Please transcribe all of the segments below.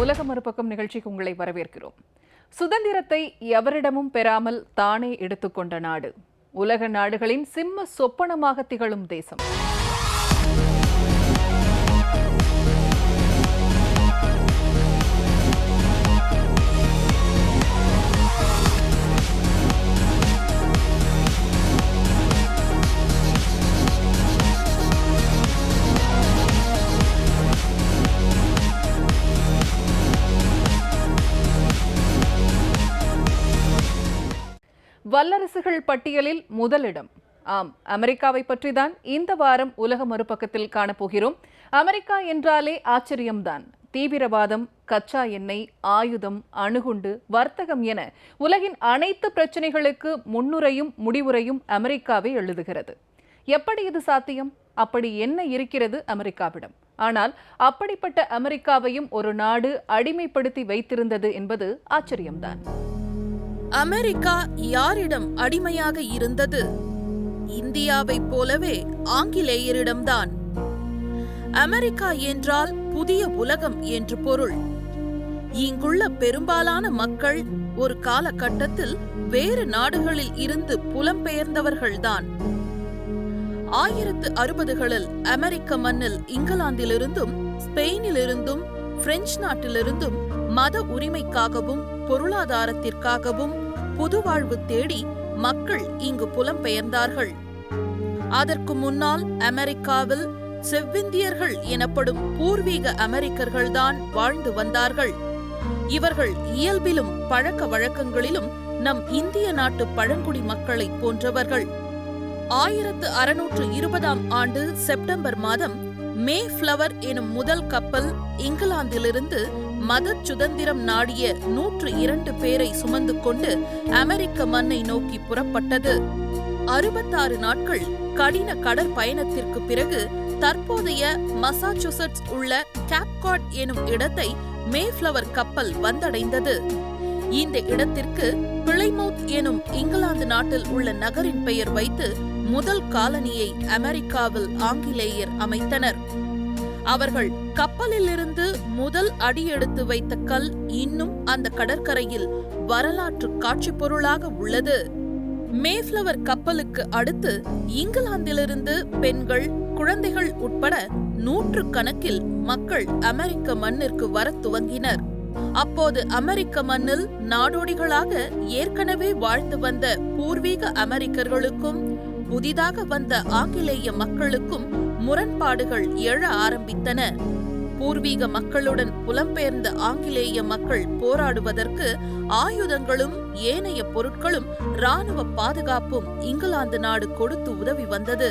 உலக மறுபக்கம் நிகழ்ச்சிக்கு உங்களை வரவேற்கிறோம். சுதந்திரத்தை எவரிடமும் பெறாமல் தானே எடுத்துக்கொண்ட நாடு, உலக நாடுகளின் சிம்ம சொப்பனமாக திகழும் தேசம். வல்லரசுகள் பட்டியலில் முதலிடம். ஆம், அமெரிக்காவை பற்றிதான் இந்த வாரம் உலக மறுபக்கத்தில் காணப்போகிறோம். அமெரிக்கா என்றாலே ஆச்சரியம்தான். தீவிரவாதம், கச்சா எண்ணெய், ஆயுதம், அணுகுண்டு, வர்த்தகம் என உலகின் அனைத்து பிரச்சனைகளுக்கு முன்னுரையும் முடிவுரையும் அமெரிக்காவே எழுதுகிறது. எப்படி இது சாத்தியம்? அப்படி என்ன இருக்கிறது அமெரிக்காவிடம்? ஆனால் அப்படிப்பட்ட அமெரிக்காவையும் ஒரு நாடு அடிமைப்படுத்தி வைத்திருந்தது என்பது ஆச்சரியம்தான். அமெரிக்கா யாரிடம் அடிமையாக இருந்தது? இந்தியாவைப் போலவே ஆங்கிலேயரிடம்தான். அமெரிக்கா என்றால் புதிய உலகம் என்று பொருள். இங்குள்ள பெரும்பாலான மக்கள் ஒரு காலகட்டத்தில் வேறு நாடுகளில் இருந்து புலம்பெயர்ந்தவர்கள்தான். 1960களில் அமெரிக்க மண்ணில் இங்கிலாந்திலிருந்தும் ஸ்பெயினிலிருந்தும் பிரெஞ்சு நாட்டிலிருந்தும் மத உரிமைக்காகவும் பொருளாதாரத்திற்காகவும் புதுவாழ்வு தேடி மக்கள் இங்கு புலம்பெயர்ந்தார்கள். அதற்கு முன்னால் அமெரிக்காவில் செவ்விந்தியர்கள் எனப்படும் பூர்வீக அமெரிக்கர்கள்தான் வாழ்ந்து வந்தார்கள். இவர்கள் இயல்பிலும் பழக்க வழக்கங்களிலும் நம் இந்திய நாட்டு பழங்குடி மக்களை போன்றவர்கள். 1620ஆம் ஆண்டு செப்டம்பர் மாதம் மே ஃப்ளவர் எனும் முதல் கப்பல் இங்கிலாந்திலிருந்து மத சுதந்திரம் நாடிய 102 பேரை சுமந்து கொண்டு அமெரிக்க மண்ணை நோக்கி புறப்பட்டது. 66 நாட்கள் கடின கடற்பயணத்திற்கு பிறகு தற்போதைய மசாச்சுசெட்ஸ் உள்ள கேப்காட் எனும் இடத்தை மேஃப்ளவர் கப்பல் வந்தடைந்தது. இந்த இடத்திற்கு பிளைமவுத் எனும் இங்கிலாந்து நாட்டில் உள்ள நகரின் பெயர் வைத்து முதல் காலனியை அமெரிக்காவில் ஆங்கிலேயர் அமைத்தனர். அவர்கள் கப்பலிலிருந்து முதல் அடியெடுத்து வைத்த கல் இன்னும் அந்த கடற்கரையில் வரலாற்று காட்சி பொருளாக உள்ளது. மேஃப்ளவர் கப்பலுக்கு அடுத்து இங்கிலாந்திலிருந்து பெண்கள், குழந்தைகள் உட்பட 100 கணக்கில் மக்கள் அமெரிக்க மண்ணிற்கு வரத் துவங்கினர். அப்போது அமெரிக்க மண்ணில் நாடோடிகளாக ஏற்கனவே வாழ்ந்து வந்த பூர்வீக அமெரிக்கர்களுக்கும் புதிதாக வந்த ஆங்கிலேய மக்களுக்கும் முரண்பாடுகள் எழ ஆரம்பித்தன. பூர்வீக மக்களுடன் புலம்பெயர்ந்த ஆங்கிலேய மக்கள் போராடுவதற்கு ஆயுதங்களும் ஏனைய பொருட்களும் இராணுவ பாதுகாப்பும் இங்கிலாந்து நாடு கொடுத்து உதவி வந்தது.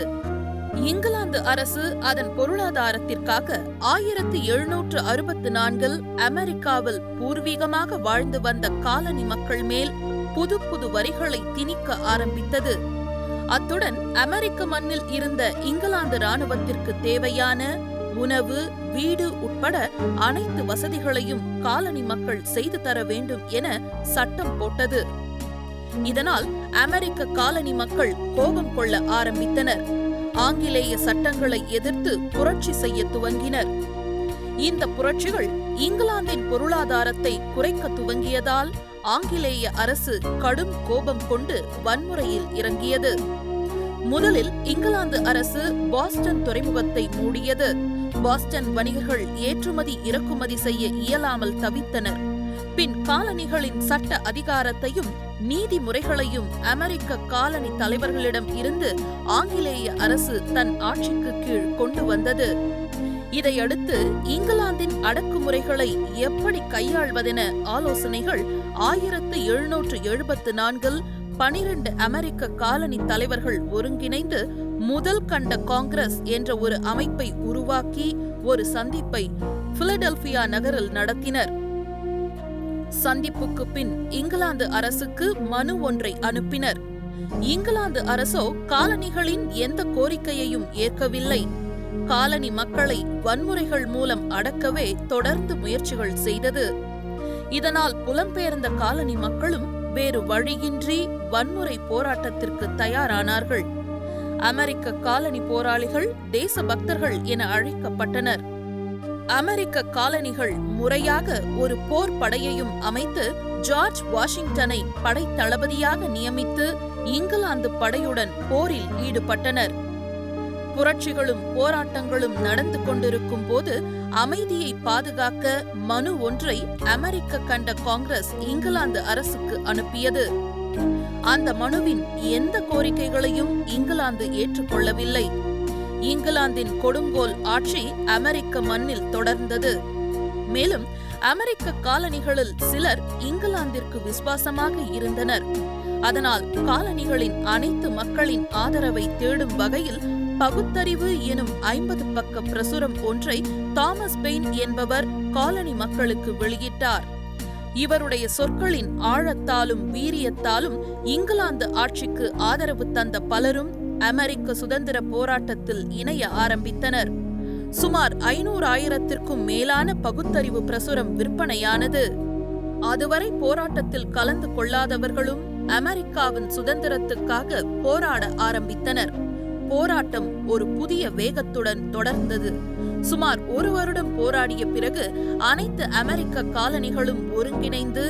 இங்கிலாந்து அரசு அதன் பொருளாதாரத்திற்காக 1764இல் அமெரிக்காவில் பூர்வீகமாக வாழ்ந்து வந்த காலனி மக்கள் மேல் புது புது வரிகளை திணிக்க ஆரம்பித்தது. அத்துடன் அமெரிக்க மண்ணில் இருந்த இங்கிலாந்து இராணுவத்திற்கு தேவையான உணவு, வீடு உட்பட அனைத்து வசதிகளையும் காலனி மக்கள் செய்து தர வேண்டும் என சட்டம் போட்டது. இதனால் அமெரிக்க காலனி மக்கள் கோபம் கொள்ள ஆரம்பித்தனர். ஆங்கிலேய சட்டங்களை எதிர்த்து புரட்சி செய்ய துவங்கினர். இந்த புரட்சிகள் இங்கிலாந்தின் பொருளாதாரத்தை குறைக்க துவங்கியதால் ஆங்கிலேய அரசு கடும் கோபம் கொண்டு வன்முறையில் இறங்கியது. முதலில் இங்கிலாந்து அரசு பாஸ்டன் துறைமுகத்தை மூடியது. பாஸ்டன் வணிகர்கள் ஏற்றுமதி இறக்குமதி செய்ய இயலாமல் தவித்தனர். பின் காலனிகளின் சட்ட அதிகாரத்தையும் நீதி முறைகளையும் அமெரிக்க காலனி தலைவர்களிடம் இருந்து ஆங்கிலேய அரசு தன் ஆட்சிக்கு கீழ் கொண்டு வந்தது. இதையடுத்து இங்கிலாந்தின் அடக்குமுறைகளை எப்படி கையாள்வதென ஆலோசனைகள் 1774இல் 12 அமெரிக்க காலனி தலைவர்கள் ஒருங்கிணைந்து முதல் கண்ட காங்கிரஸ் என்ற ஒரு அமைப்பை உருவாக்கி ஒரு சந்திப்பை பிலடெல்பியா நகரில் நடத்தினர். சந்திப்புக்கு பின் இங்கிலாந்து அரசுக்கு மனு ஒன்றை அனுப்பினர். இங்கிலாந்து அரசோ காலனிகளின் எந்த கோரிக்கையையும் ஏற்கவில்லை. காலனி மக்களை வன்முறைகள் மூலம் அடக்கவே தொடர்ந்து முயற்சிகள் செய்தது. இதனால் புலம்பெயர்ந்த காலனி மக்களும் வேறு வழியின்றி வன்முறை போராட்டத்திற்கு தயாரானார்கள். அமெரிக்க காலனி போராளிகள் தேசபக்தர்கள் என அழைக்கப்பட்டனர். அமெரிக்க காலனிகள் முறையாக ஒரு போர் படையையும் அமைத்து ஜார்ஜ் வாஷிங்டனை படைத்தளபதியாக நியமித்து இங்கிலாந்து படையுடன் போரில் ஈடுபட்டனர். புரட்சிகளும் போராட்டங்களும் நடந்து கொண்டிருக்கும் போது அமைதியை பாதுகாக்க மனு ஒன்றை அமெரிக்க கண்ட காங்கிரஸ் இங்கிலாந்து அரசுக்கு அனுப்பியது. அந்த மனுவின் எந்த கோரிக்கைகளையும் இங்கிலாந்து ஏற்றுக்கொள்ளவில்லை. இங்கிலாந்தின் கொடுங்கோல் ஆட்சி அமெரிக்க மண்ணில் தொடர்ந்தது. மேலும் அமெரிக்க காலனிகளில் சிலர் இங்கிலாந்திற்கு விசுவாசமாக இருந்தனர். அதனால் காலனிகளின் அனைத்து மக்களின் ஆதரவை தேடும் வகையில் பகுத்தறிவு எனும் 50 பக்க பிரசுரம் ஒன்றை தாமஸ் பெயின் என்பவர் காலனி மக்களுக்கு வெளியிட்டார். இவருடைய சொற்களின் ஆழத்தாலும் வீரியத்தாலும் இங்கிலாந்து ஆட்சிக்கு ஆதரவு தந்த பலரும் அமெரிக்க சுதந்திர போராட்டத்தில் இணைய ஆரம்பித்தனர். சுமார் 500,000த்திற்கும் மேலான பகுத்தறிவு பிரசுரம் விற்பனையானது. அதுவரை போராட்டத்தில் கலந்து கொள்ளாதவர்களும் அமெரிக்காவின் சுதந்திரத்துக்காக போராட ஆரம்பித்தனர். போராட்டம் ஒரு புதிய வேகத்துடன் தொடர்ந்தது. சுமார் 1 வருடம் போராடிய பிறகு அனைத்து அமெரிக்க காலனிகளும் ஒருங்கிணைந்து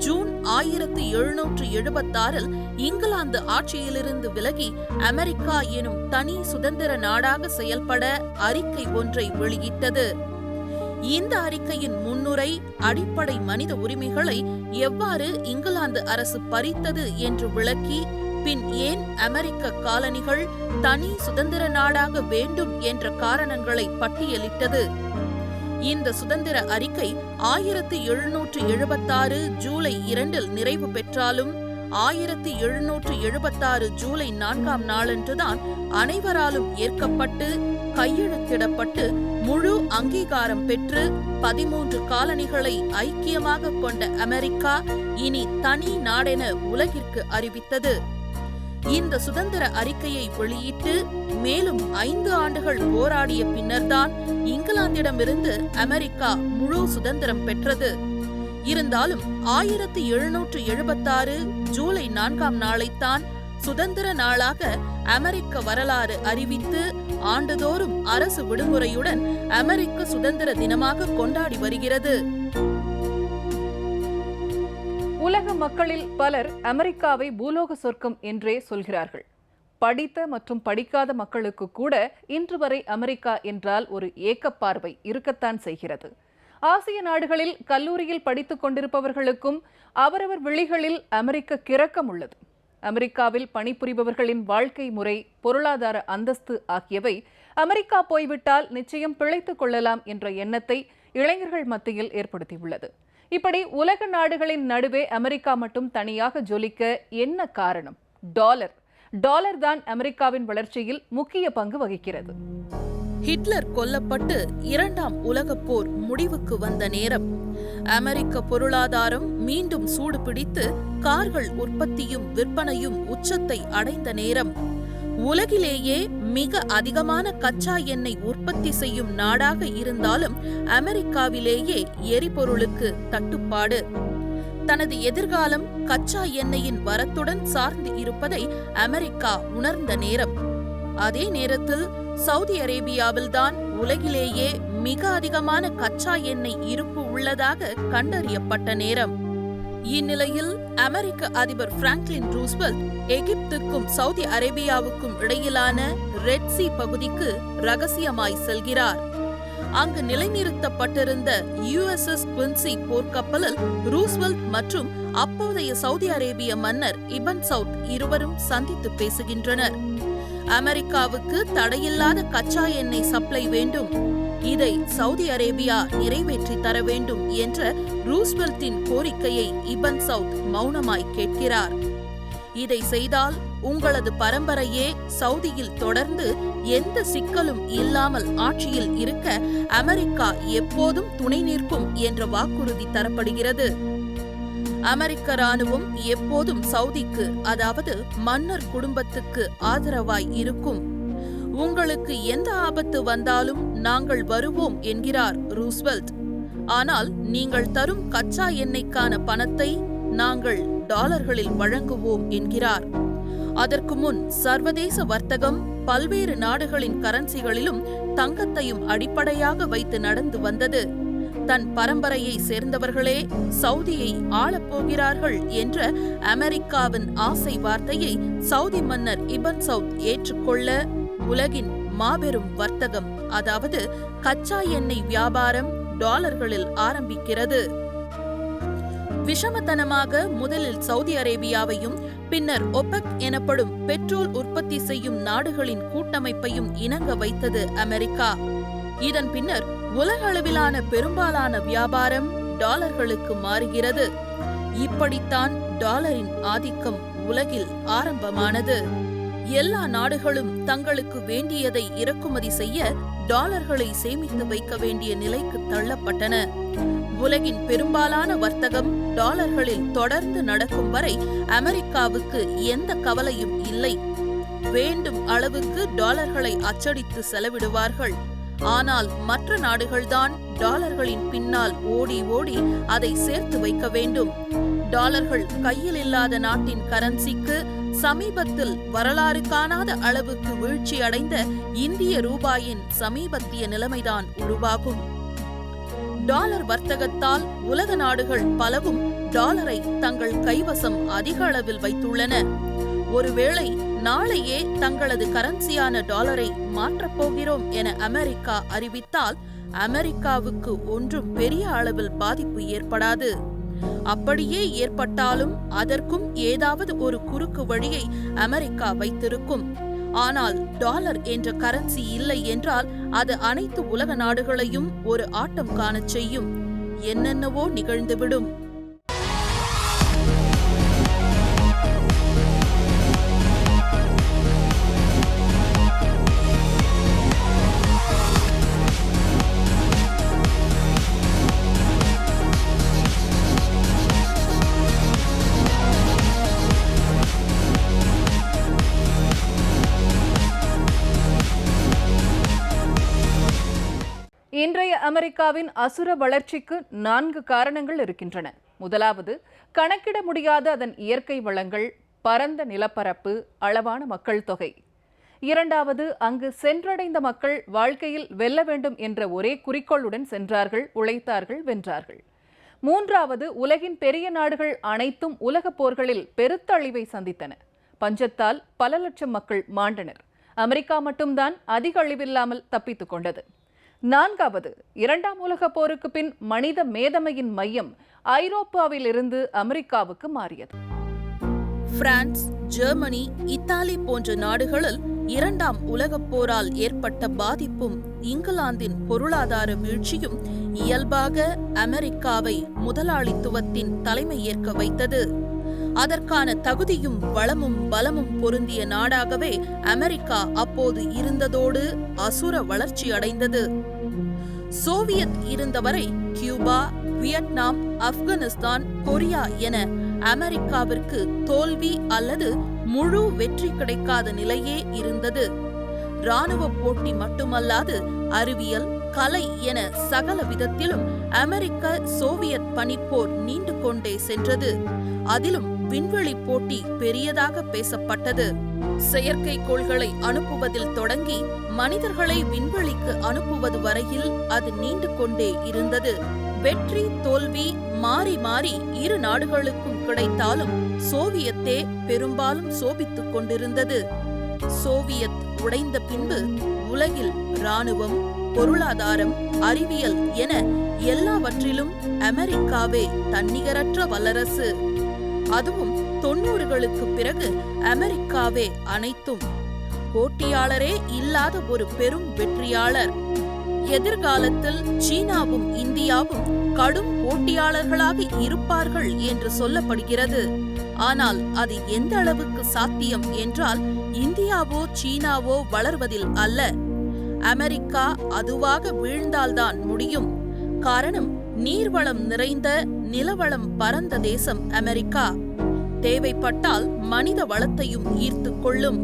ஜூன் 1776 இங்கிலாந்து ஆட்சியிலிருந்து விலகி அமெரிக்கா எனும் தனி சுதந்திர நாடாக செயல்பட அறிக்கை ஒன்றை வெளியிட்டது. இந்த அறிக்கையின் முன்னுரை அடிப்படை மனித உரிமைகளை எவ்வாறு இங்கிலாந்து அரசு பறித்தது என்று விளக்கி, பின் ஏன் அமெரிக்க காலனிகள் தனி சுதந்திர நாடாக வேண்டும் என்ற காரணங்களை பட்டியலிட்டது. இந்த சுதந்திர அறிக்கை 1776 ஜூலை 2 நிறைவு பெற்றாலும் 1776 ஜூலை 4ஆம் நாளன்றுதான் அனைவராலும் ஏற்கப்பட்டு கையெழுத்திடப்பட்டு முழு அங்கீகாரம் பெற்று 13 காலனிகளை ஐக்கியமாக கொண்ட அமெரிக்கா இனி தனி நாடென உலகிற்கு அறிவித்தது. இந்த சுதந்திர அறிக்கையை வெளியிட்டு மேலும் 5 ஆண்டுகள் போராடிய பின்னர்தான் இங்கிலாந்திடமிருந்து அமெரிக்கா முழு சுதந்திரம் பெற்றது. இருந்தாலும் 1776 ஜூலை 4ஆம் நாளைத்தான் சுதந்திர நாளாக அமெரிக்க வரலாறு அறிவித்து ஆண்டுதோறும் அரசு விடுமுறையுடன் அமெரிக்க சுதந்திர தினமாக கொண்டாடி வருகிறது. உலக மக்களில் பலர் அமெரிக்காவை பூலோக சொர்க்கம் என்றே சொல்கிறார்கள். படித்த மற்றும் படிக்காத மக்களுக்கு கூட இன்று வரை அமெரிக்கா என்றால் ஒரு ஏக்கப்பார்வை இருக்கத்தான் செய்கிறது. ஆசிய நாடுகளில் கல்லூரியில் படித்துக் கொண்டிருப்பவர்களுக்கும் அவரவர் விழிகளில் அமெரிக்க கிறக்கம் உள்ளது. அமெரிக்காவில் பணிபுரிபவர்களின் வாழ்க்கை முறை, பொருளாதார அந்தஸ்து ஆகியவை அமெரிக்கா போய்விட்டால் நிச்சயம் பிழைத்துக் கொள்ளலாம் என்ற எண்ணத்தை இளைஞர்கள் மத்தியில் ஏற்படுத்தியுள்ளது. இப்படி உலக நாடுகளின் நடுவே அமெரிக்கா மட்டும் தனியாக ஜொலிக்க என்ன காரணம்? டாலர் தான் அமெரிக்காவின் வளர்ச்சியில் முக்கிய பங்கு வகிக்கிறது. ஹிட்லர் கொல்லப்பட்டு 2ஆம் உலகப் போர் முடிவுக்கு வந்த நேரம், அமெரிக்க பொருளாதாரம் மீண்டும் சூடு பிடித்து கார்கள் உற்பத்தியும் விற்பனையும் உச்சத்தை அடைந்த நேரம், உலகிலேயே மிக அதிகமான கச்சா எண்ணெய் உற்பத்தி செய்யும் நாடாக இருந்தாலும் அமெரிக்காவிலேயே எரிபொருளுக்கு தட்டுப்பாடு. தனது எதிர்காலம் கச்சா எண்ணெயின் வரத்துடன் சார்ந்து இருப்பதை அமெரிக்கா உணர்ந்த நேரம். அதே நேரத்தில் சவுதி அரேபியாவில்தான் உலகிலேயே மிக அதிகமான கச்சா எண்ணெய் இருப்பு உள்ளதாக கண்டறியப்பட்ட நேரம். இந்நிலையில் அமெரிக்க அதிபர் பிராங்க்லின் ரூஸ்வெல்ட் எகிப்துக்கும் சவுதி அரேபியாவுக்கும் இடையிலான ரெட் சீ பகுதிக்கு ரகசியமாய் செல்கிறார். அங்கு நிலைநிறுத்தப்பட்டிருந்த USS குவின்சி போர்க்கப்பலில் ரூஸ்வெல்ட் மற்றும் அப்போதைய சவுதி அரேபிய மன்னர் இபன் சவுத் இருவரும் சந்தித்து பேசுகின்றனர். அமெரிக்காவுக்கு தடையில்லாத கச்சா எண்ணெய் சப்ளை வேண்டும், இதை சவுதி அரேபியா நிறைவேற்றி தர வேண்டும் என்ற ரூஸ்வெல்ட்டின் கோரிக்கையை இபன் சவுத் மௌனமாய் கேட்கிறார். இதை செய்தால் உங்களது பரம்பரையே சவுதியில் தொடர்ந்து எந்த சிக்கலும் இல்லாமல் ஆட்சியில் இருக்க அமெரிக்கா எப்போதும் துணை நிற்கும் என்ற வாக்குறுதி தரப்படுகிறது. அமெரிக்க ராணுவம் எப்போதும் சவுதிக்கு, அதாவது மன்னர் குடும்பத்துக்கு ஆதரவாய் இருக்கும். உங்களுக்கு எந்த ஆபத்து வந்தாலும் நாங்கள் வருவோம் என்கிறார் ரூஸ்வெல்ட். ஆனால் நீங்கள் தரும் கச்சா எண்ணெய்க்கான பணத்தை நாங்கள் டாலர்களில் வழங்குவோம் என்கிறார். அதற்கு முன் சர்வதேச வர்த்தகம் பல்வேறு நாடுகளின் கரன்சிகளிலும் தங்கத்தையும் அடிப்படையாக வைத்து நடந்து வந்தது. தன் பரம்பரையை சேர்ந்தவர்களே சவுதியை ஆளப்போகிறார்கள் என்ற அமெரிக்காவின் ஆசை வார்த்தையை சவுதி மன்னர் இபன் சவுத் ஏற்றுக்கொள்ள உலகின் மாபெரும் வர்த்தகம், அதாவது கச்சா எண்ணெய் வியாபாரம் டாலர்களில் ஆரம்பிக்கிறது. விஷமத்தனமாக முதலில் சவுதி அரேபியாவையும் பின்னர் ஒபெக் எனப்படும் பெட்ரோல் உற்பத்தி செய்யும் நாடுகளின் கூட்டமைப்பையும் இணங்க வைத்தது அமெரிக்கா. இதன் பின்னர் உலக அளவிலான பெரும்பாலான வியாபாரம் டாலர்களுக்கு மாறுகிறது. இப்படித்தான் டாலரின் ஆதிக்கம் உலகில் ஆரம்பமானது. எல்லா நாடுகளும் தங்களுக்கு வேண்டியதை இறக்குமதி செய்ய டாலர்களை சேமித்து வைக்க வேண்டிய நிலைக்கு தள்ளப்பட்டன. உலகின் பெரும்பாலான வர்த்தகம் டாலர்களில் தொடர்ந்து நடக்கும் வரை அமெரிக்காவுக்கு எந்த கவலையும் இல்லை. வேண்டும் அளவுக்கு டாலர்களை அச்சடித்து செலவிடுவார்கள். ஆனால் மற்ற நாடுகள்தான் டாலர்களின் பின்னால் ஓடி ஓடி அதை சேர்த்து வைக்க வேண்டும். டாலர்கள் கையில் இல்லாத நாட்டின் கரன்சிக்கு சமீபத்தில் வரலாறு காணாத அளவுக்கு வீழ்ச்சி அடைந்த இந்திய ரூபாயின் சமீபத்திய நிலைமைதான் உருவாகும். டாலர் வர்த்தகத்தால் உலக நாடுகள் பலவும் டாலரை தங்கள் கைவசம் அதிக அளவில் வைத்துள்ளன. ஒருவேளை நாளையே தங்களது கரன்சியான டாலரை மாற்றப் போகிறோம் என அமெரிக்கா அறிவித்தால் அமெரிக்காவுக்கு ஒன்றும் பெரிய அளவில் பாதிப்பு ஏற்படாது. அப்படியே ஏற்பட்டாலும் அதற்கும் ஏதாவது ஒரு குறுக்கு வழியை அமெரிக்கா வைத்திருக்கும். ஆனால் டாலர் என்ற கரன்சி இல்லை என்றால் அது அனைத்து உலக நாடுகளையும் ஒரு ஆட்டம் காணச் செய்யும். என்னென்னவோ நிகழ்ந்துவிடும். இன்றைய அமெரிக்காவின் அசுர வளர்ச்சிக்கு 4 காரணங்கள் இருக்கின்றன. முதலாவது, கணக்கிட முடியாத அதன் இயற்கை வளங்கள், பரந்த நிலப்பரப்பு, அளவான மக்கள் தொகை. இரண்டாவது, அங்கு சென்றடைந்த மக்கள் வாழ்க்கையில் வெல்ல வேண்டும் என்ற ஒரே குறிக்கோளுடன் சென்றார்கள், உழைத்தார்கள், வென்றார்கள். மூன்றாவது, உலகின் பெரிய நாடுகள் அனைத்தும் உலகப் போர்களில் பெருத்த அழிவை சந்தித்தன. பஞ்சத்தால் பல லட்சம் மக்கள் மாண்டனர். அமெரிக்கா மட்டும்தான் அதிக அழிவில்லாமல் தப்பித்துக் கொண்டது. நான்காவது, 2ஆம் உலகப் போருக்கு பின் மனித மேதமையின் மையம் ஐரோப்பாவிலிருந்து அமெரிக்காவுக்கு மாறியது. பிரான்ஸ், ஜெர்மனி, இத்தாலி போன்ற நாடுகளில் 2ஆம் உலகப் போரால் ஏற்பட்ட பாதிப்பும் இங்கிலாந்தின் பொருளாதார வீழ்ச்சியும் இயல்பாக அமெரிக்காவை முதலாளித்துவத்தின் தலைமை ஏற்க வைத்தது. அதற்கான தகுதியும் வளமும் பலமும் பொருந்திய நாடாகவே அமெரிக்கா அப்போது இருந்ததோடு அசுர வளர்ச்சி அடைந்தது. சோவியத் இருந்தவரை கியூபா, வியட்நாம், ஆப்கானிஸ்தான், கொரியா என அமெரிக்காவிற்கு தோல்வி அல்லது முழு வெற்றி கிடைக்காத நிலையே இருந்தது. இராணுவ போட்டி மட்டுமல்லாது அறிவியல், கலை என சகல விதத்திலும் அமெரிக்க சோவியத் பனிப்போர் நீண்டு கொண்டே சென்றது. அதிலும் விண்வெளி போட்டி பெரியதாக பேசப்பட்டது. செயற்கைக்கோள்களை அனுப்புவதில் தொடங்கி மனிதர்களை விண்வெளிக்கு அனுப்புவது வரையில் அது நீண்டு கொண்டே இருந்தது. வெற்றி தோல்வி மாறி மாறி இரு நாடுகளுக்கும் கிடைத்தாலும் சோவியத்தே பெரும்பாலும் சோபித்துக் கொண்டிருந்தது. சோவியத் உடைந்த பின்பு உலகில் இராணுவம், பொருளாதாரம், அறிவியல் என எல்லாவற்றிலும் அமெரிக்காவே தன்னிகரற்ற வல்லரசு. அதுவும் 90களுக்கு பிறகு அமெரிக்காவே அனைத்தும். போட்டியாளரே இல்லாத ஒரு பெரும் வெற்றியாளர். எதிர்காலத்தில் சீனாவும் இந்தியாவும் கடும் போட்டியாளர்களாக இருப்பார்கள் என்று சொல்லப்படுகிறது. ஆனால் அது எந்த அளவுக்கு சாத்தியம் என்றால் இந்தியாவோ சீனாவோ வளர்வதில் அல்ல, அமெரிக்கா அதுவாக வீழ்ந்தால்தான் முடியும். காரணம், நீர்வளம் நிறைந்த நிலவளம் பரந்த தேசம் அமெரிக்கா. தேவைப்பட்டால் மனித வளத்தையும் ஈர்த்துக் கொள்ளும்.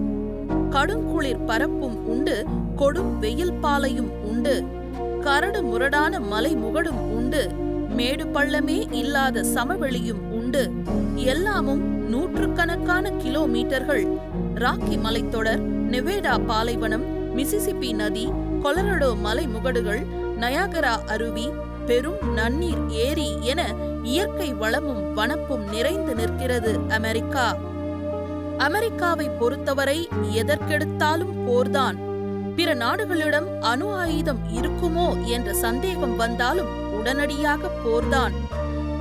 கடுங்குளிர் பரப்பும் உண்டு, கொடும் வெயில் பாலையும் உண்டு, கரடு முரடான மலை முகடும் உண்டு, மேடு பள்ளமே இல்லாத சமவெளியும் உண்டு. எல்லாமும் நூற்றுக்கணக்கான கிலோமீட்டர்கள். ராக்கி மலைத்தொடர், நெவேடா பாலைவனம், மிசிசிப்பி நதி, கொலரடோ மலை முகடுகள், நயாகரா அருவி, பெரும் நன்னீர் ஏரி என இயற்கை வளமும் வனப்பும் நிறைந்து நிற்கிறது அமெரிக்கா. அமெரிக்காவை பொறுத்தவரை எதற்கெடுத்தாலும் போர்தான். பிற நாடுகளிடம் அணு ஆயுதம் இருக்குமோ என்ற சந்தேகம் வந்தாலும் உடனடியாக போர்தான்.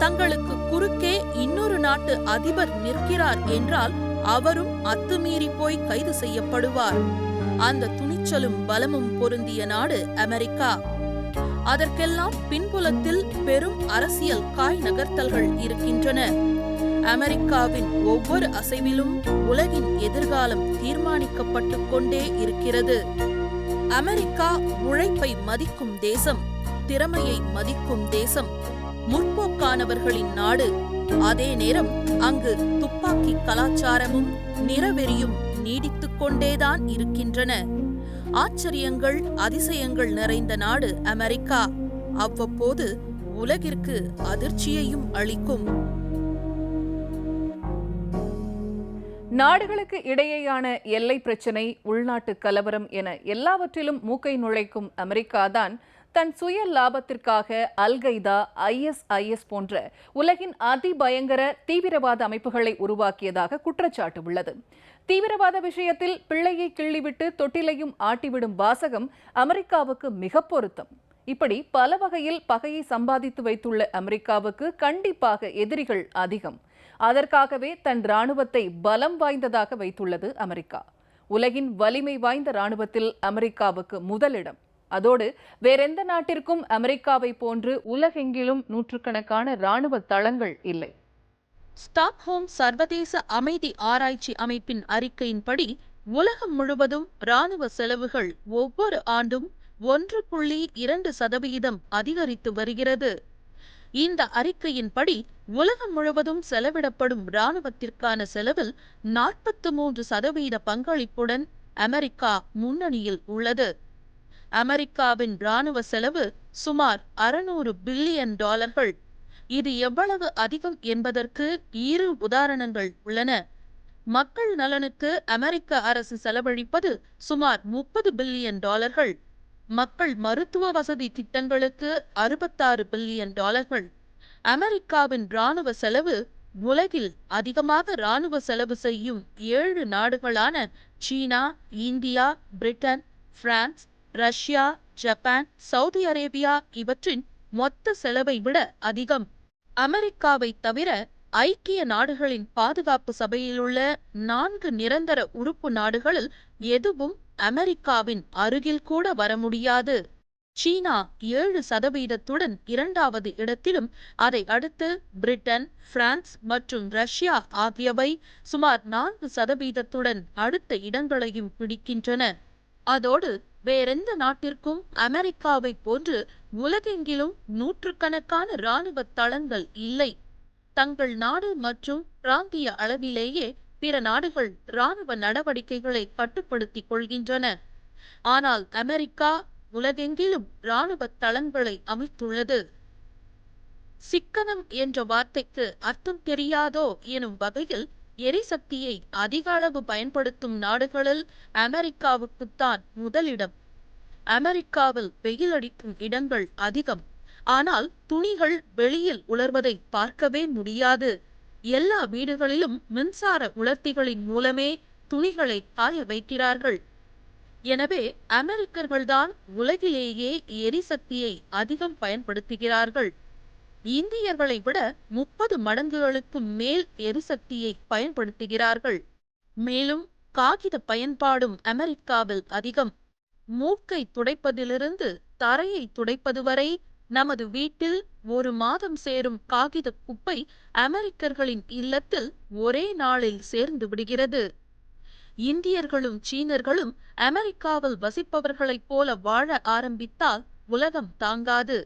தங்களுக்கு குறுக்கே இன்னொரு நாட்டு அதிபர் நிற்கிறார் என்றால் அவரும் அத்துமீறி போய் கைது செய்யப்படுவார். அந்த துணிச்சலும் பலமும் பொருந்திய நாடு அமெரிக்கா. அதற்கெல்லாம் பின்புலத்தில் பெரும் அரசியல் காய் நகர்த்தல்கள் இருக்கின்றன. அமெரிக்காவின் ஒவ்வொரு அசைவிலும் உலகின் எதிர்காலம் தீர்மானிக்கப்பட்டு கொண்டே இருக்கிறது. அமெரிக்கா உழைப்பை மதிக்கும் தேசம், திறமையை மதிக்கும் தேசம், முற்போக்கானவர்களின் நாடு. அதே நேரம் அங்கு துப்பாக்கி கலாச்சாரமும் நிறவெறியும் நீடித்துக் கொண்டேதான் இருக்கின்றன. ஆச்சரியங்கள், அதிசயங்கள் நிறைந்த நாடு அமெரிக்கா. அவ்வப்போது உலகிற்கு அதிர்ச்சியையும் அளிக்கும். நாடுகளுக்கு இடையேயான எல்லை பிரச்சினை, உள்நாட்டு கலவரம் என எல்லாவற்றிலும் மூக்கை நுழைக்கும் அமெரிக்காதான் தன் சுய லாபத்திற்காக அல்-கய்தா, ISIS போன்ற உலகின் அதிபயங்கர தீவிரவாத அமைப்புகளை உருவாக்கியதாக குற்றச்சாட்டு உள்ளது. தீவிரவாத விஷயத்தில் பிள்ளையை கிள்ளிவிட்டு தொட்டிலையும் ஆட்டிவிடும் வாசகம் அமெரிக்காவுக்கு மிக பொருத்தம். இப்படி பல வகையில் பகையை சம்பாதித்து வைத்துள்ள அமெரிக்காவுக்கு கண்டிப்பாக எதிரிகள் அதிகம். அதற்காகவே தன் இராணுவத்தை பலம் வாய்ந்ததாக வைத்துள்ளது அமெரிக்கா. உலகின் வலிமை வாய்ந்த இராணுவத்தில் அமெரிக்காவுக்கு முதலிடம். அதோடு வேறெந்த நாட்டிற்கும் அமெரிக்காவை போன்று உலகெங்கிலும் நூற்றுக்கணக்கான இராணுவ தளங்கள் இல்லை. ஸ்டாக்ஹோம் சர்வதேச அமைதி ஆராய்ச்சி அமைப்பின் அறிக்கையின்படி உலகம் முழுவதும் இராணுவ செலவுகள் ஒவ்வொரு ஆண்டும் 1.2% அதிகரித்து வருகிறது. இந்த அறிக்கையின்படி உலகம் முழுவதும் செலவிடப்படும் இராணுவத்திற்கான செலவில் 43% பங்களிப்புடன் அமெரிக்கா முன்னணியில் உள்ளது. அமெரிக்காவின் இராணுவ செலவு சுமார் $600 பில்லியன். இது எவ்வளவு அதிகம் என்பதற்கு 2 உதாரணங்கள் உள்ளன. மக்கள் நலனுக்கு அமெரிக்க அரசு செலவழிப்பது சுமார் $30 பில்லியன். மக்கள் மருத்துவ வசதி திட்டங்களுக்கு $66 பில்லியன். அமெரிக்காவின் இராணுவ செலவு உலகில் அதிகமாக இராணுவ செலவு செய்யும் 7 நாடுகளான சீனா, India, Britain, France, Russia, Japan, Saudi Arabia இவற்றின் மொத்த செலவை விட அதிகம். அமெரிக்காவை தவிர ஐக்கிய நாடுகளின் பாதுகாப்பு சபையிலுள்ள 4 நிரந்தர உறுப்பு நாடுகளில் எதுவும் அமெரிக்காவின் அருகில் கூட வர முடியாது. சீனா 7%துடன் 2வது இடத்திலும், அதை அடுத்து பிரிட்டன், பிரான்ஸ் மற்றும் ரஷ்யா ஆகியவை சுமார் 4%துடன் அடுத்த இடங்களையும் பிடிக்கின்றன. அதோடு வேறெந்த நாட்டிற்கும் அமெரிக்காவை போன்று உலகெங்கிலும் நூற்றுக்கணக்கான இராணுவ தளங்கள் இல்லை. தங்கள் நாடு மற்றும் பிராந்திய அளவிலேயே பிற நாடுகள் இராணுவ நடவடிக்கைகளை கட்டுப்படுத்திக் கொள்கின்றன. ஆனால் அமெரிக்கா உலகெங்கிலும் இராணுவ தளங்களை அமைத்துள்ளது. சிக்கனம் என்ற வார்த்தைக்கு அர்த்தம் தெரியாதோ எனும் வகையில் எரிசக்தியை அதிக அளவு பயன்படுத்தும் நாடுகளில் அமெரிக்காவுக்குத்தான் முதலிடம். அமெரிக்காவில் வெயிலடிக்கும் இடங்கள் அதிகம். ஆனால் துணிகள் வெளியில் உலர்வதை பார்க்கவே முடியாது. எல்லா வீடுகளிலும் மின்சார உலர்த்திகளின் மூலமே துணிகளை காய வைக்கிறார்கள். எனவே அமெரிக்கர்கள்தான் உலகிலேயே எரிசக்தியை அதிகம் பயன்படுத்துகிறார்கள். இந்தியர்களை விட 30 மடங்குகளுக்கு மேல் எரிசக்தியை பயன்படுத்துகிறார்கள். மேலும் காகித பயன்பாடும் அமெரிக்காவில் அதிகம். மூக்கை துடைப்பதிலிருந்து தரையை துடைப்பது வரை நமது வீட்டில் ஒரு மாதம் சேரும் காகித குப்பை அமெரிக்கர்களின் இல்லத்தில் ஒரே நாளில் சேர்ந்து விடுகிறது. இந்தியர்களும் சீனர்களும் அமெரிக்காவில் வசிப்பவர்களைப் போல வாழ ஆரம்பித்தால் உலகம் தாங்காது.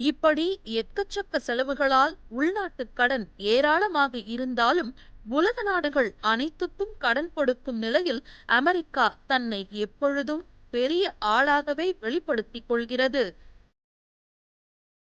இப்படி எக்கச்சக்க செலவுகளால் உள்நாட்டு கடன் ஏராளமாக இருந்தாலும் உலக நாடுகள் அனைத்துக்கும் கடன் கொடுக்கும் நிலையில் அமெரிக்கா தன்னை எப்பொழுதும் பெரிய ஆளாகவே வெளிப்படுத்திக் கொள்கிறது.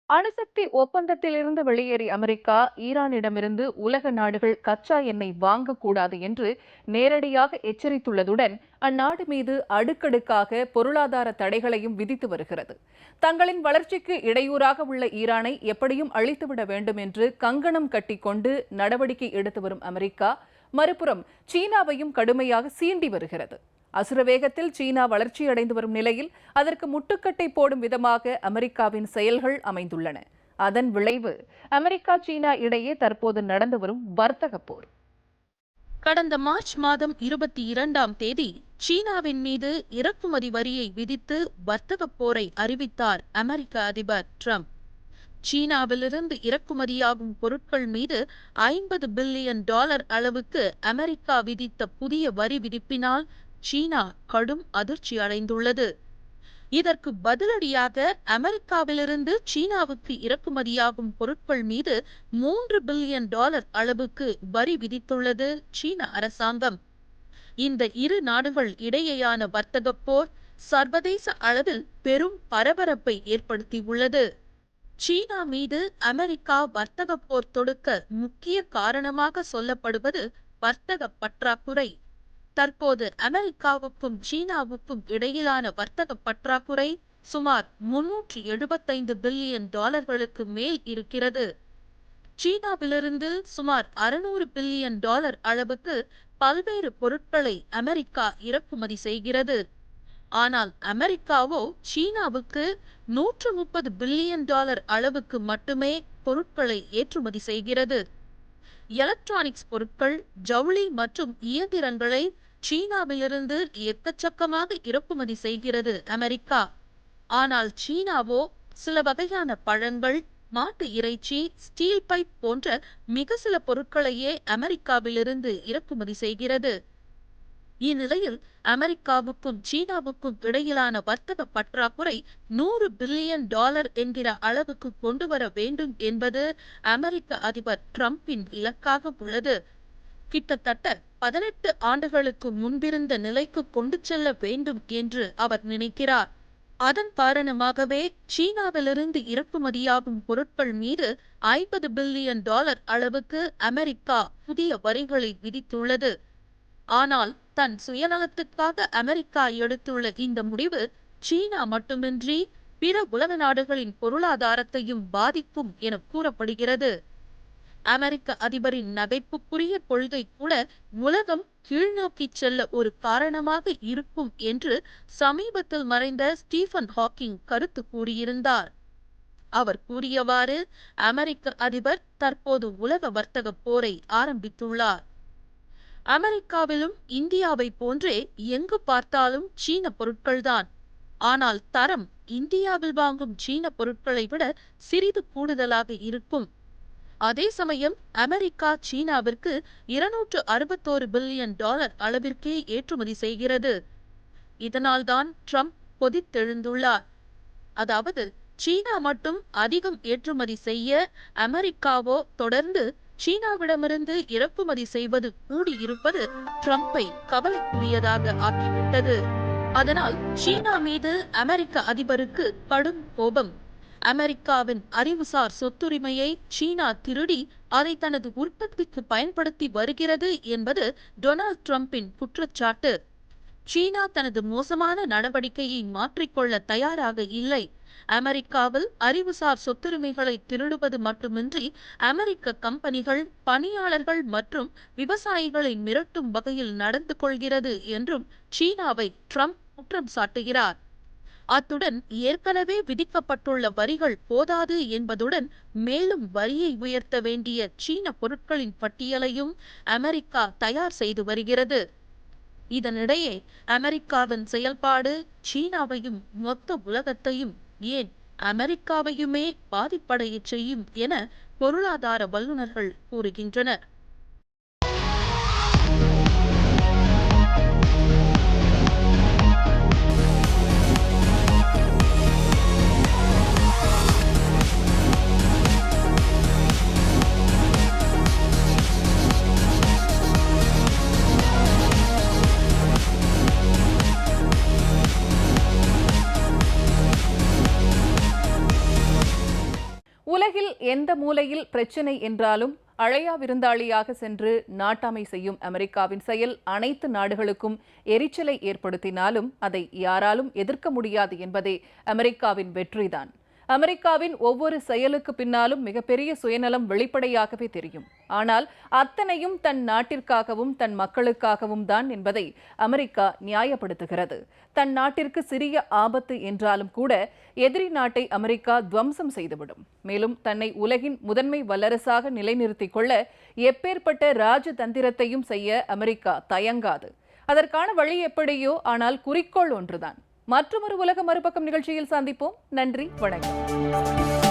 அணுசக்தி ஒப்பந்தத்திலிருந்து வெளியேறிய அமெரிக்கா ஈரானிடமிருந்து உலக நாடுகள் கச்சா எண்ணெய் வாங்கக்கூடாது என்று நேரடியாக எச்சரித்துள்ளதுடன் அந்நாடு மீது அடுக்கடுக்காக பொருளாதார தடைகளையும் விதித்து வருகிறது. தங்களின் வளர்ச்சிக்கு இடையூறாக உள்ள ஈரானை எப்படியும் அழித்துவிட வேண்டும் என்று கங்கணம் கட்டிக்கொண்டு நடவடிக்கை எடுத்து வரும் அமெரிக்கா மறுபுறம் சீனாவையும் கடுமையாக சீண்டி வருகிறது. அசுர வேகத்தில் சீனா வளர்ச்சியடைந்து வரும் நிலையில் அதற்கு முட்டுக்கட்டை போடும் விதமாக அமெரிக்காவின் செயல்கள் அமைந்துள்ளன. அதன் விளைவு அமெரிக்கா சீனா இடையே தற்போது நடந்து வரும் வர்த்தக போர். கடந்த மார்ச் மாதம் 22ஆம் தேதி சீனாவின் மீது இறக்குமதி வரியை விதித்து வர்த்தக போரை அறிவித்தார் அமெரிக்க அதிபர் ட்ரம்ப். சீனாவிலிருந்து இறக்குமதியாகும் பொருட்கள் மீது $50 பில்லியன் அளவுக்கு அமெரிக்கா விதித்த புதிய வரி விதிப்பினால் சீனா கடும் அதிர்ச்சி அடைந்துள்ளது. இதற்கு பதிலடியாக அமெரிக்காவிலிருந்து சீனாவுக்கு இறக்குமதியாகும் பொருட்கள் மீது $3 பில்லியன் அளவுக்கு வரி விதித்துள்ளது சீன அரசாங்கம். இந்த இரு நாடுகள் இடையேயான வர்த்தக போர் சர்வதேச அளவில் பெரும் பரபரப்பை ஏற்படுத்தியுள்ளது. சீனா மீது அமெரிக்கா வர்த்தக போர் தொடுக்க முக்கிய காரணமாக சொல்லப்படுவது வர்த்தக பற்றாக்குறை. தற்போது அமெரிக்காவுக்கும் சீனாவுக்கும் இடையிலான வர்த்தக பற்றாக்குறை சுமார் $375 பில்லியன் மேல் இருக்கிறது. சீனாவிலிருந்து சுமார் $600 பில்லியன் அளவுக்கு பல்வேறு பொருட்களை அமெரிக்கா இறக்குமதி செய்கிறது. ஆனால் அமெரிக்காவோ சீனாவுக்கு $130 பில்லியன் அளவுக்கு மட்டுமே பொருட்களை ஏற்றுமதி செய்கிறது. எலக்ட்ரானிக்ஸ் பொருட்கள், ஜவுளி மற்றும் இயந்திரங்களை சீனாவிலிருந்து எக்கச்சக்கமாக இறக்குமதி செய்கிறது அமெரிக்கா. ஆனால் சீனாவோ சில வகையான பழங்கள், மாட்டு இறைச்சி, ஸ்டீல் பைப் போன்ற மிக சில பொருட்களையே அமெரிக்காவிலிருந்து இறக்குமதி செய்கிறது. இந்நிலையில் அமெரிக்காவுக்கும் சீனாவுக்கும் இடையிலான வர்த்தக பற்றாக்குறை $100 பில்லியன் என்கிற அளவுக்கு கொண்டு வர வேண்டும் என்பது அமெரிக்க அதிபர் ட்ரம்பின் இலக்காக உள்ளது. கிட்டத்தட்ட 18 ஆண்டுகளுக்கு முன்பிருந்த நிலைக்கு கொண்டு செல்ல வேண்டும் என்று அவர் நினைக்கிறார். அதன் காரணமாகவே சீனாவிலிருந்து இறக்குமதியாகும் பொருட்கள் மீது $50 பில்லியன் அளவுக்கு அமெரிக்கா புதிய வரிகளை விதித்துள்ளது. ஆனால் தன் சுயநலத்துக்காக அமெரிக்கா எடுத்துள்ள இந்த முடிவு சீனா மட்டுமின்றி பிற உலக நாடுகளின் பொருளாதாரத்தையும் பாதிக்கும் என கூறப்படுகிறது. அமெரிக்க அதிபரின் நகைப்புக்குரிய கொள்கை கூட உலகம் கீழ்நோக்கி செல்ல ஒரு காரணமாக இருக்கும் என்று சமீபத்தில் மறைந்த ஸ்டீஃபன் ஹாக்கிங் கருத்து கூறியிருந்தார். அவர் கூறியவாறு அமெரிக்க அதிபர் தற்போது உலக வர்த்தக போரை ஆரம்பித்துள்ளார். அமெரிக்காவிலும் இந்தியாவை போன்றே எங்கு பார்த்தாலும் சீன பொருட்கள்தான். ஆனால் தரம் இந்தியாவில் வாங்கும் சீன பொருட்களை விட சிறிது கூடுதலாக இருக்கும். அதே சமயம் அமெரிக்கா சீனாவிற்கு $261 பில்லியன் அளவிற்கே ஏற்றுமதி செய்கிறது. இதனால்தான் ட்ரம்ப் கொதித்தெழுந்துள்ளார். அதாவது சீனா மட்டும் அதிகம் ஏற்றுமதி செய்ய அமெரிக்காவோ தொடர்ந்து சீனாவிடமிருந்து இறக்குமதி செய்வது கூடியிருப்பது ட்ரம்பை கவலைக்குரியதாக ஆக்கிவிட்டது. அதனால் சீனா மீது அமெரிக்க அதிபருக்கு கடும் கோபம். அமெரிக்காவின் அறிவுசார் சொத்துரிமையை சீனா திருடி அதை தனது உற்பத்திக்கு பயன்படுத்தி வருகிறது என்பது டொனால்ட் ட்ரம்பின் குற்றச்சாட்டு. சீனா தனது மோசமான நடவடிக்கையை மாற்றிக்கொள்ள தயாராக இல்லை. அமெரிக்காவில் அறிவுசார் சொத்துரிமைகளை திருடுவது மட்டுமின்றி அமெரிக்க கம்பெனிகள், பணியாளர்கள் மற்றும் விவசாயிகளை மிரட்டும் வகையில் நடந்து கொள்கிறது என்றும் சீனாவை ட்ரம்ப் குற்றம் சாட்டுகிறார். அத்துடன் ஏற்கனவே விதிக்கப்பட்டுள்ள வரிகள் போதாது என்பதுடன் மேலும் வரியை உயர்த்த வேண்டிய சீன பொருட்களின் பட்டியலையும் அமெரிக்கா தயார் செய்து வருகிறது. இதனிடையே அமெரிக்காவின் செயல்பாடு சீனாவையும் மொத்த உலகத்தையும், ஏன் அமெரிக்காவையுமே பாதிப்படையச் செய்யும் என பொருளாதார வல்லுநர்கள் கூறுகின்றனர். எந்த மூலையில் பிரச்சினை என்றாலும் அழையா விருந்தாளியாக சென்று நாட்டாமை செய்யும் அமெரிக்காவின் செயல் அனைத்து நாடுகளுக்கும் எரிச்சலை ஏற்படுத்தினாலும் அதை யாராலும் எதிர்க்க முடியாது என்பதே அமெரிக்காவின் வெற்றிதான். அமெரிக்காவின் ஒவ்வொரு செயலுக்கு பின்னாலும் மிகப்பெரிய சுயநலம் வெளிப்படையாகவே தெரியும். ஆனால் அத்தனையும் தன் நாட்டிற்காகவும் தன் மக்களுக்காகவும் தான் என்பதை அமெரிக்கா நியாயப்படுத்துகிறது. தன் நாட்டிற்கு சிறிய ஆபத்து என்றாலும் கூட எதிரி நாட்டை அமெரிக்கா துவம்சம் செய்துவிடும். மேலும் தன்னை உலகின் முதன்மை வல்லரசாக நிலைநிறுத்திக் கொள்ள எப்பேற்பட்ட ராஜதந்திரத்தையும் செய்ய அமெரிக்கா தயங்காது. அதற்கான வழி எப்படியோ, ஆனால் குறிக்கோள் ஒன்றுதான். மற்றொரு உலக மறுபக்கம் நிகழ்ச்சியில் சந்திப்போம். நன்றி, வணக்கம்.